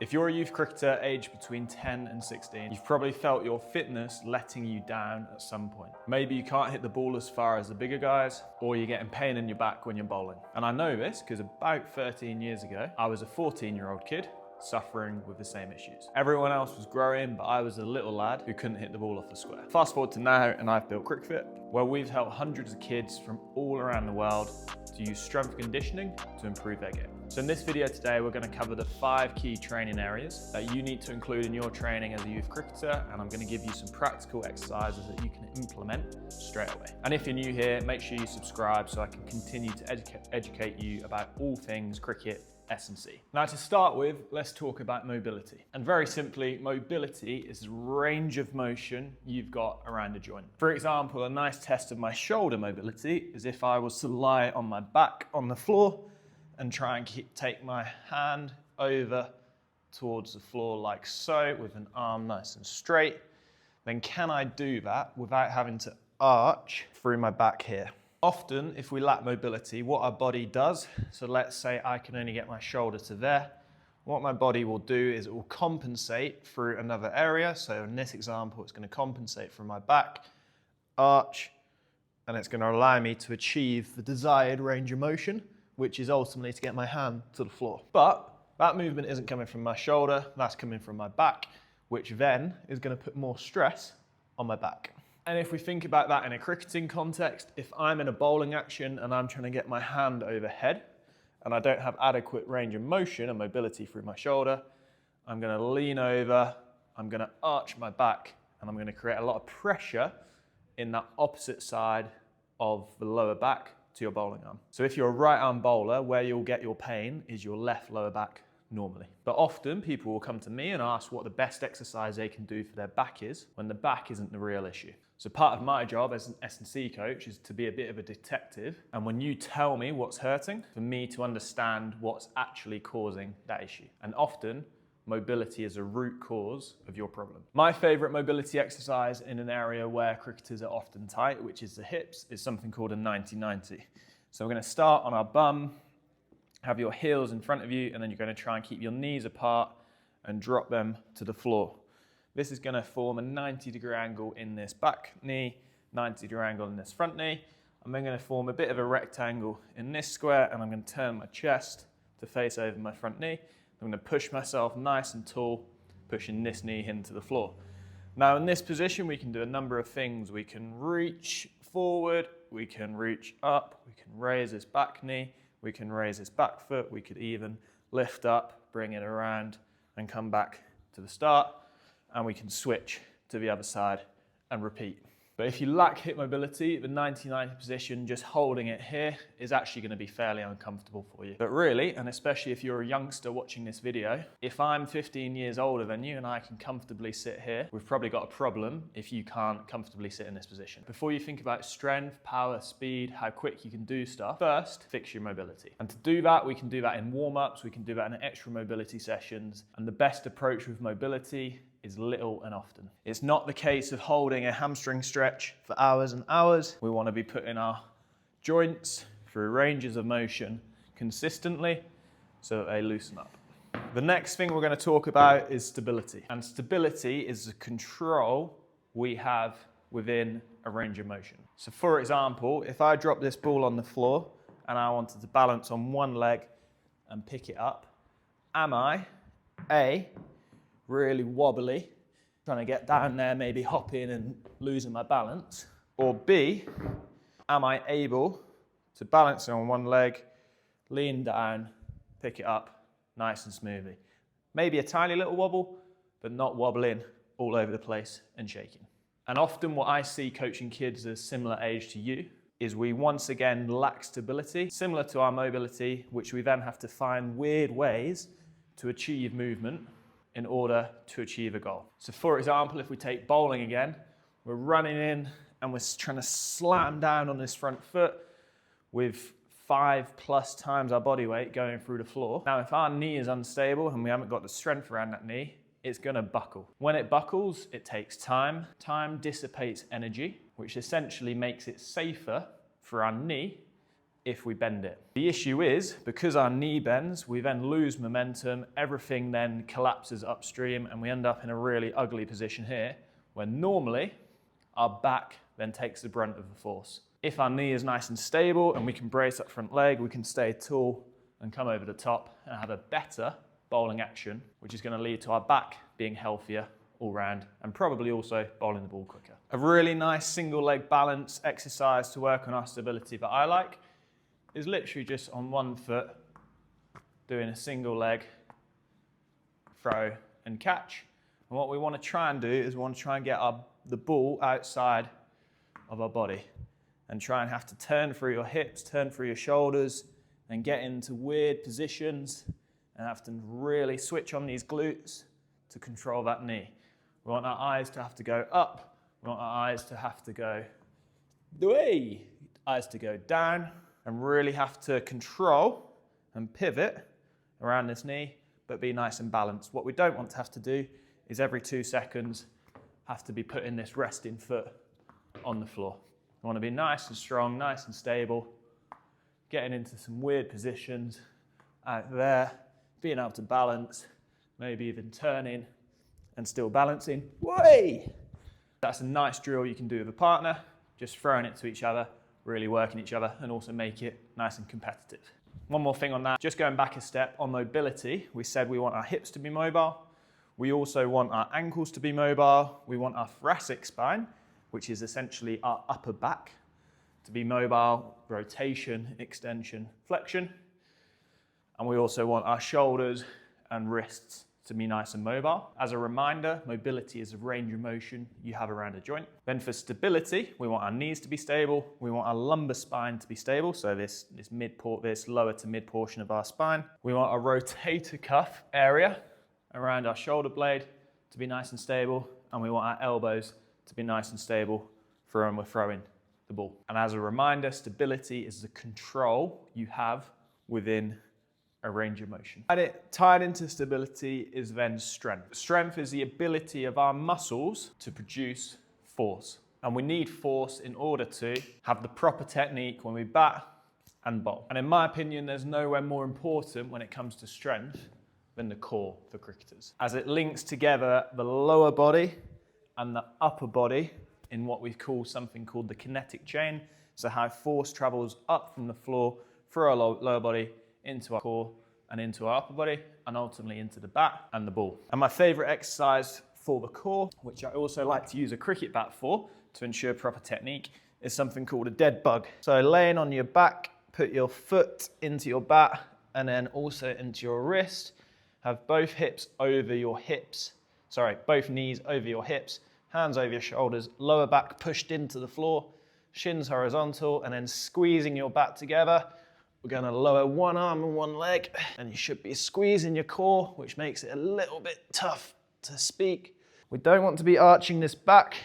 If you're a youth cricketer aged between 10 and 16, you've probably felt your fitness letting you down at some point. Maybe you can't hit the ball as far as the bigger guys, or you're getting pain in your back when you're bowling. And I know this because about 13 years ago, I was a 14-year-old kid suffering with the same issues. Everyone else was growing, but I was a little lad who couldn't hit the ball off the square. Fast forward to now, and I've built Cricfit, where we've helped hundreds of kids from all around the world to use strength conditioning to improve their game. So in this video today, we're going to cover the 5 key training areas that you need to include in your training as a youth cricketer, and I'm going to give you some practical exercises that you can implement straight away. And if you're new here, make sure you subscribe so I can continue to educate you about all things cricket, S&C. Now to start with, let's talk about mobility. And very simply, mobility is the range of motion you've got around a joint. For example, a nice test of my shoulder mobility is if I was to lie on my back on the floor and try and take my hand over towards the floor like so with an arm nice and straight, then can I do that without having to arch through my back here? Often, if we lack mobility, what our body does, so let's say I can only get my shoulder to there, what my body will do is it will compensate through another area. So in this example, it's going to compensate from my back, arch, and it's going to allow me to achieve the desired range of motion, which is ultimately to get my hand to the floor. But that movement isn't coming from my shoulder, that's coming from my back, which then is going to put more stress on my back. And if we think about that in a cricketing context, if I'm in a bowling action and I'm trying to get my hand overhead and I don't have adequate range of motion and mobility through my shoulder, I'm going to lean over, I'm going to arch my back, and I'm going to create a lot of pressure in that opposite side of the lower back to your bowling arm. So if you're a right arm bowler, where you'll get your pain is your left lower back normally. But often people will come to me and ask what the best exercise they can do for their back is when the back isn't the real issue. So part of my job as an S&C coach is to be a bit of a detective. And when you tell me what's hurting, for me to understand what's actually causing that issue. And often mobility is a root cause of your problem. My favorite mobility exercise in an area where cricketers are often tight, which is the hips, is something called a 90-90. So we're going to start on our bum, have your heels in front of you, and then you're going to try and keep your knees apart and drop them to the floor. This is going to form a 90-degree angle in this back knee, 90-degree angle in this front knee. I'm then going to form a bit of a rectangle in this square, and I'm going to turn my chest to face over my front knee. I'm going to push myself nice and tall, pushing this knee into the floor. Now in this position, we can do a number of things. We can reach forward, we can reach up, we can raise this back knee, we can raise this back foot, we could even lift up, bring it around, and come back to the start. And we can switch to the other side and repeat. But if you lack hip mobility, the 90-90 position, just holding it here is actually going to be fairly uncomfortable for you. But really, and especially if you're a youngster watching this video, if I'm 15 years older than you and I can comfortably sit here, we've probably got a problem if you can't comfortably sit in this position. Before you think about strength, power, speed, how quick you can do stuff, first, fix your mobility. And to do that, we can do that in warm-ups, we can do that in extra mobility sessions. And the best approach with mobility is little and often. It's not the case of holding a hamstring stretch for hours and hours. We want to be putting our joints through ranges of motion consistently so that they loosen up. The next thing we're going to talk about is stability. And stability is the control we have within a range of motion. So for example, if I drop this ball on the floor and I wanted to balance on one leg and pick it up, am I, A, really wobbly, trying to get down there, maybe hopping and losing my balance? Or B, am I able to balance on one leg, lean down, pick it up nice and smoothly? Maybe a tiny little wobble, but not wobbling all over the place and shaking. And often what I see coaching kids of similar age to you is we once again lack stability, similar to our mobility, which we then have to find weird ways to achieve movement in order to achieve a goal. So for example, if we take bowling again, we're running in and we're trying to slam down on this front foot with 5+ times our body weight going through the floor. Now, if our knee is unstable and we haven't got the strength around that knee, it's gonna buckle. When it buckles, it takes time. Time dissipates energy, which essentially makes it safer for our knee if we bend it. The issue is, because our knee bends, we then lose momentum, everything then collapses upstream, and we end up in a really ugly position here, where normally our back then takes the brunt of the force. If our knee is nice and stable and we can brace that front leg, we can stay tall and come over the top and have a better bowling action, which is going to lead to our back being healthier all round and probably also bowling the ball quicker. A really nice single leg balance exercise to work on our stability that I like is literally just on one foot doing a single leg throw and catch. And what we want to try and do is we want to try and get the ball outside of our body and try and have to turn through your hips, turn through your shoulders and get into weird positions and have to really switch on these glutes to control that knee. We want our eyes to have to go up. We want our eyes to have to go way, eyes to go down, and really have to control and pivot around this knee, but be nice and balanced. What we don't want to have to do is every 2 seconds have to be putting this resting foot on the floor. We want to be nice and strong, nice and stable, getting into some weird positions out there, being able to balance, maybe even turning and still balancing. Way! That's a nice drill you can do with a partner, just throwing it to each other, really working each other, and also make it nice and competitive. One more thing on that, just going back a step on mobility, we said we want our hips to be mobile. We also want our ankles to be mobile. We want our thoracic spine, which is essentially our upper back, to be mobile, rotation, extension, flexion. And we also want our shoulders and wrists to be nice and mobile. As a reminder, mobility is a range of motion you have around a joint. Then for stability, we want our knees to be stable. We want our lumbar spine to be stable, so this lower to mid portion of our spine. We want our rotator cuff area around our shoulder blade to be nice and stable, and we want our elbows to be nice and stable for when we're throwing the ball. And as a reminder, stability is the control you have within a range of motion. And tied into stability is then strength. Strength is the ability of our muscles to produce force. And we need force in order to have the proper technique when we bat and bowl. And in my opinion, there's nowhere more important when it comes to strength than the core for cricketers, as it links together the lower body and the upper body in what we call something called the kinetic chain. So how force travels up from the floor through our lower body into our core and into our upper body and ultimately into the bat and the ball. And my favorite exercise for the core, which I also like to use a cricket bat for to ensure proper technique, is something called a dead bug. So laying on your back, put your foot into your bat and then also into your wrist. Have both hips over your hips. Both knees over your hips, hands over your shoulders, lower back pushed into the floor, shins horizontal, and then squeezing your bat together. We're going to lower one arm and one leg, and you should be squeezing your core, which makes it a little bit tough to speak. We don't want to be arching this back,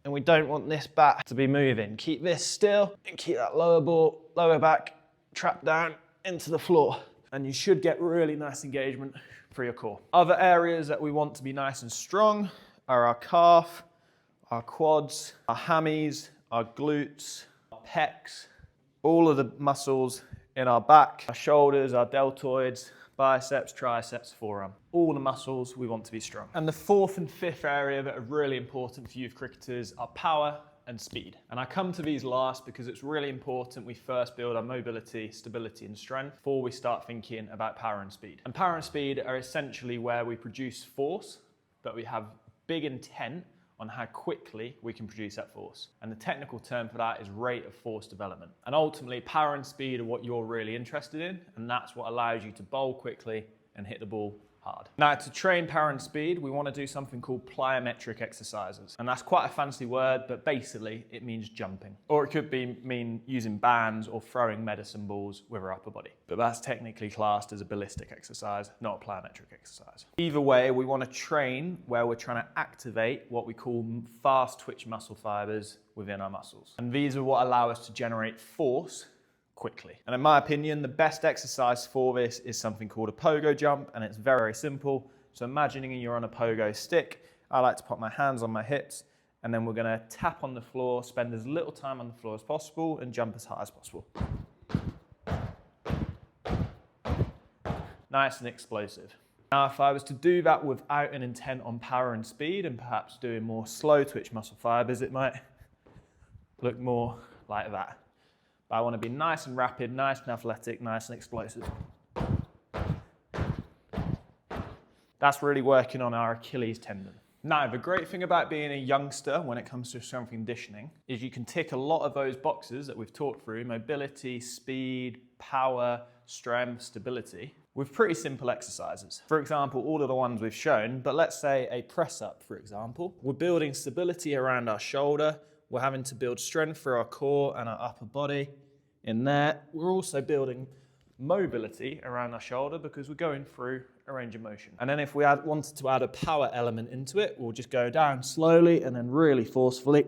and we don't want this bat to be moving. Keep this still, and keep that lower back trapped down into the floor. And you should get really nice engagement for your core. Other areas that we want to be nice and strong are our calf, our quads, our hammies, our glutes, our pecs, all of the muscles in our back, our shoulders, our deltoids, biceps, triceps, forearm. All the muscles we want to be strong. And the fourth and fifth area that are really important for youth cricketers are power and speed. And I come to these last because it's really important we first build our mobility, stability and strength before we start thinking about power and speed. And power and speed are essentially where we produce force, but we have big intent on how quickly we can produce that force. And the technical term for that is rate of force development. And ultimately, power and speed are what you're really interested in, and that's what allows you to bowl quickly and hit the ball hard. Now, to train power and speed, we want to do something called plyometric exercises. And that's quite a fancy word, but basically it means jumping. Or it could mean using bands or throwing medicine balls with our upper body. But that's technically classed as a ballistic exercise, not a plyometric exercise. Either way, we want to train where we're trying to activate what we call fast twitch muscle fibers within our muscles. And these are what allow us to generate force quickly. And in my opinion, the best exercise for this is something called a pogo jump, and it's very, very simple. So imagining you're on a pogo stick, I like to put my hands on my hips, and then we're gonna tap on the floor, spend as little time on the floor as possible, and jump as high as possible. nice and explosive. Now, if I was to do that without an intent on power and speed and perhaps doing more slow twitch muscle fibers, it might look more like that. But I want to be nice and rapid, nice and athletic, nice and explosive. That's really working on our Achilles tendon. Now, the great thing about being a youngster when it comes to strength and conditioning is you can tick a lot of those boxes that we've talked through: mobility, speed, power, strength, stability, with pretty simple exercises. For example, all of the ones we've shown, but let's say a press up, for example. We're building stability around our shoulder. We're having to build strength for our core and our upper body in there. We're also building mobility around our shoulder because we're going through a range of motion. And then if we wanted to add a power element into it, we'll just go down slowly and then really forcefully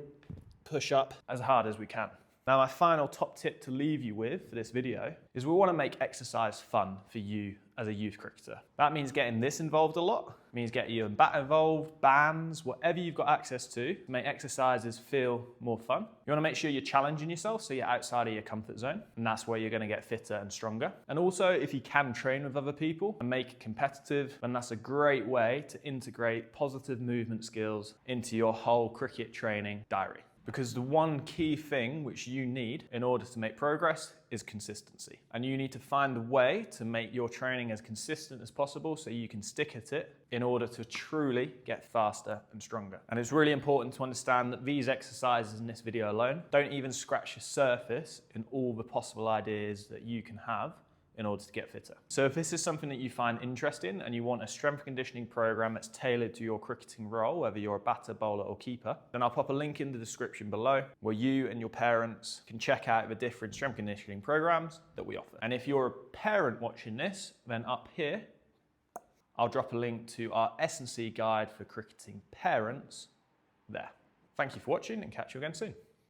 push up as hard as we can. Now, my final top tip to leave you with for this video is we want to make exercise fun for you as a youth cricketer. That means getting this involved a lot. It means getting you and bat involved, bands, whatever you've got access to make exercises feel more fun. You want to make sure you're challenging yourself so you're outside of your comfort zone, and that's where you're going to get fitter and stronger. And also, if you can train with other people and make it competitive, then that's a great way to integrate positive movement skills into your whole cricket training diary. Because the one key thing which you need in order to make progress is consistency. And you need to find a way to make your training as consistent as possible so you can stick at it in order to truly get faster and stronger. And it's really important to understand that these exercises in this video alone don't even scratch the surface in all the possible ideas that you can have in order to get fitter. So if this is something that you find interesting and you want a strength conditioning program that's tailored to your cricketing role, whether you're a batter, bowler or keeper, then I'll pop a link in the description below where you and your parents can check out the different strength conditioning programs that we offer. And if you're a parent watching this, then up here, I'll drop a link to our S&C guide for cricketing parents there. Thank you for watching and catch you again soon.